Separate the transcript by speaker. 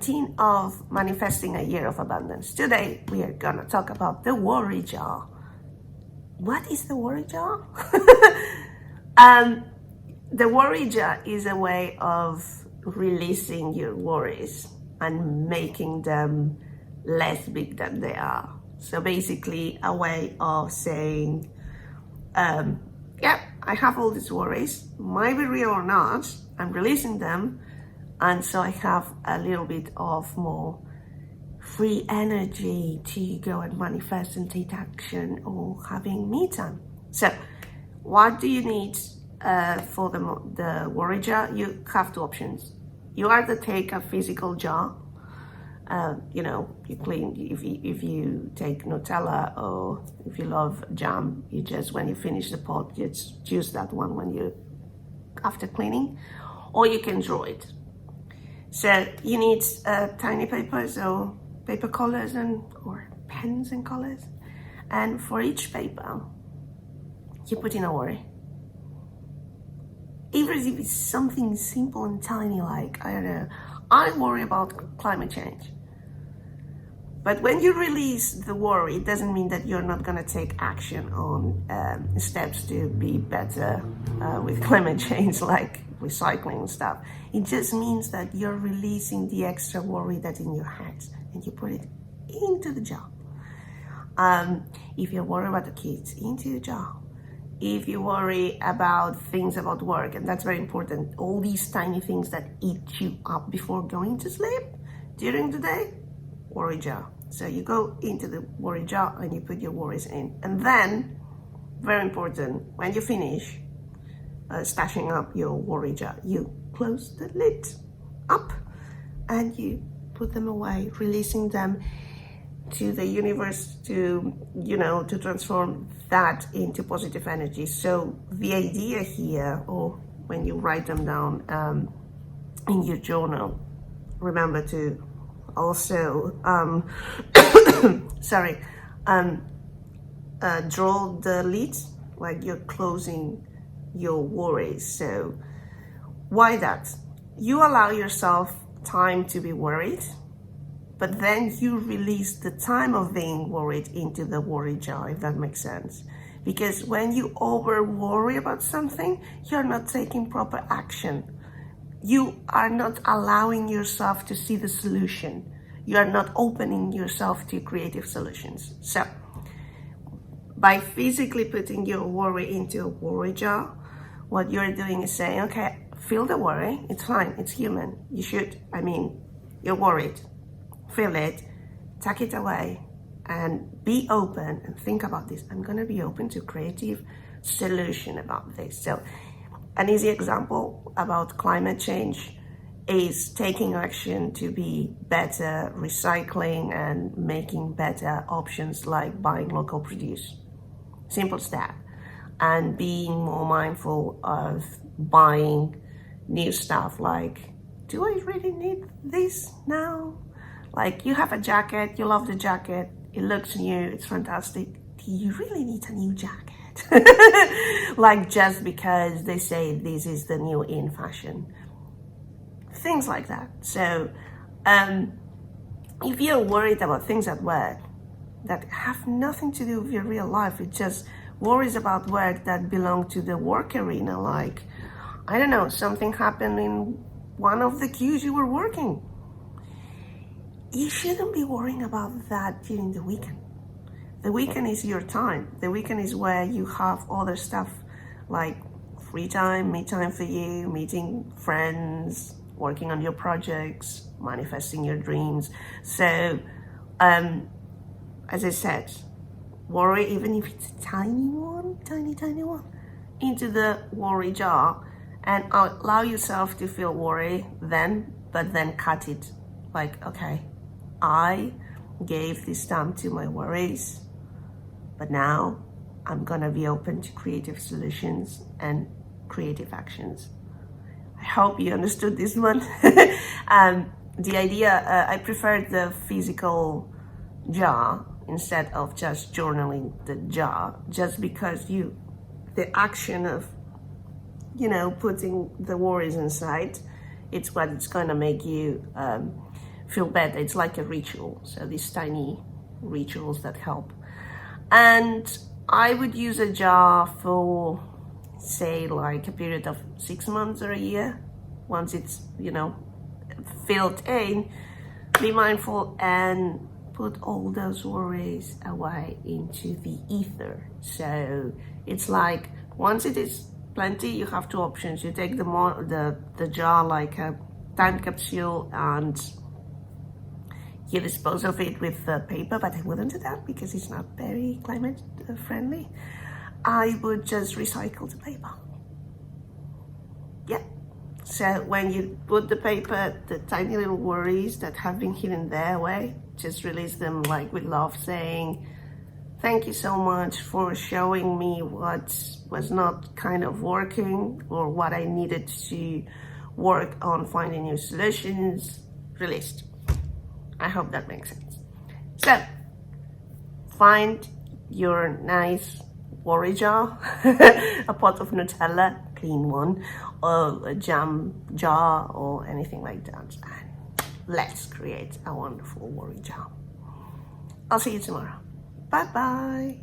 Speaker 1: 17 of Manifesting a Year of Abundance. Today, we are gonna talk about the worry jar. What is the worry jar? The worry jar is a way of releasing your worries and making them less big than they are. So basically a way of saying, yeah, I have all these worries, might be real or not, I'm releasing them, and so I have a little bit of more free energy to go and manifest and take action or having me time. So what do you need for the worry jar? You have two options. You either take a physical jar, you clean, if you take Nutella, or if you love jam, you just, when you finish the pot, you just use that one when you, after cleaning, or you can draw it. So you need tiny papers or paper colors or pens and colors. And for each paper, you put in a worry. Even if it's something simple and tiny, like, I don't know, I worry about climate change. But when you release the worry, it doesn't mean that you're not gonna take action on steps to be better with climate change, like recycling and stuff. It just means that you're releasing the extra worry that's in your head and you put it into the jar. If you're worried about the kids, into the jar. If you worry about things about work, and that's very important, all these tiny things that eat you up before going to sleep during the day, worry jar. So you go into the worry jar and you put your worries in. And then, very important, when you finish stashing up your worry jar, you close the lid up and you put them away, releasing them to the universe to transform that into positive energy. So the idea here, or when you write them down in your journal, remember to also draw the lid like you're closing your worries. So why that? You allow yourself time to be worried, but then you release the time of being worried into the worry jar, if that makes sense. Because when you over worry about something, you're not taking proper action. You are not allowing yourself to see the solution. You are not opening yourself to creative solutions. So by physically putting your worry into a worry jar, what you're doing is saying, okay, feel the worry, it's fine, it's human. You're worried. Feel it, tuck it away, and be open and think about this. I'm gonna be open to creative solution about this. So an easy example about climate change is taking action to be better, recycling and making better options like buying local produce. Simple step. And being more mindful of buying new stuff, like, do I really need this now? Like, you have a jacket, you love the jacket, it looks new, it's fantastic. Do you really need a new jacket? Like, just because they say this is the new in fashion. Things like that. So, if you're worried about things at work that have nothing to do with your real life, it's just worries about work that belong to the work arena, like, I don't know, something happened in one of the queues you were working. You shouldn't be worrying about that during the weekend. The weekend is your time. The weekend is where you have other stuff like free time, me time for you, meeting friends, working on your projects, manifesting your dreams. So, as I said, worry, even if it's a tiny one, tiny one, into the worry jar and allow yourself to feel worry but then cut it. Like, okay, I gave this time to my worries, but now I'm gonna be open to creative solutions and creative actions. I hope you understood this one. The idea, I prefer the physical jar instead of just journaling the jar, just because the action of, putting the worries inside, it's what it's gonna make you feel better. It's like a ritual. So these tiny rituals that help. And I would use a jar for, say, like a period of 6 months or a year. Once it's, filled in, be mindful and put all those worries away into the ether. So it's like, once it is plenty, you have two options. You take the jar like a time capsule and you dispose of it with paper, but I wouldn't do that because it's not very climate friendly. I would just recycle the paper. Yeah. So when you put the paper, the tiny little worries that have been hidden there away, just release them like with love, saying, thank you so much for showing me what was not kind of working or what I needed to work on finding new solutions. Released. I hope that makes sense. So, find your nice worry jar, a pot of Nutella, clean one, or a jam jar or anything like that. And let's create a wonderful worry jar. I'll see you tomorrow. Bye-bye.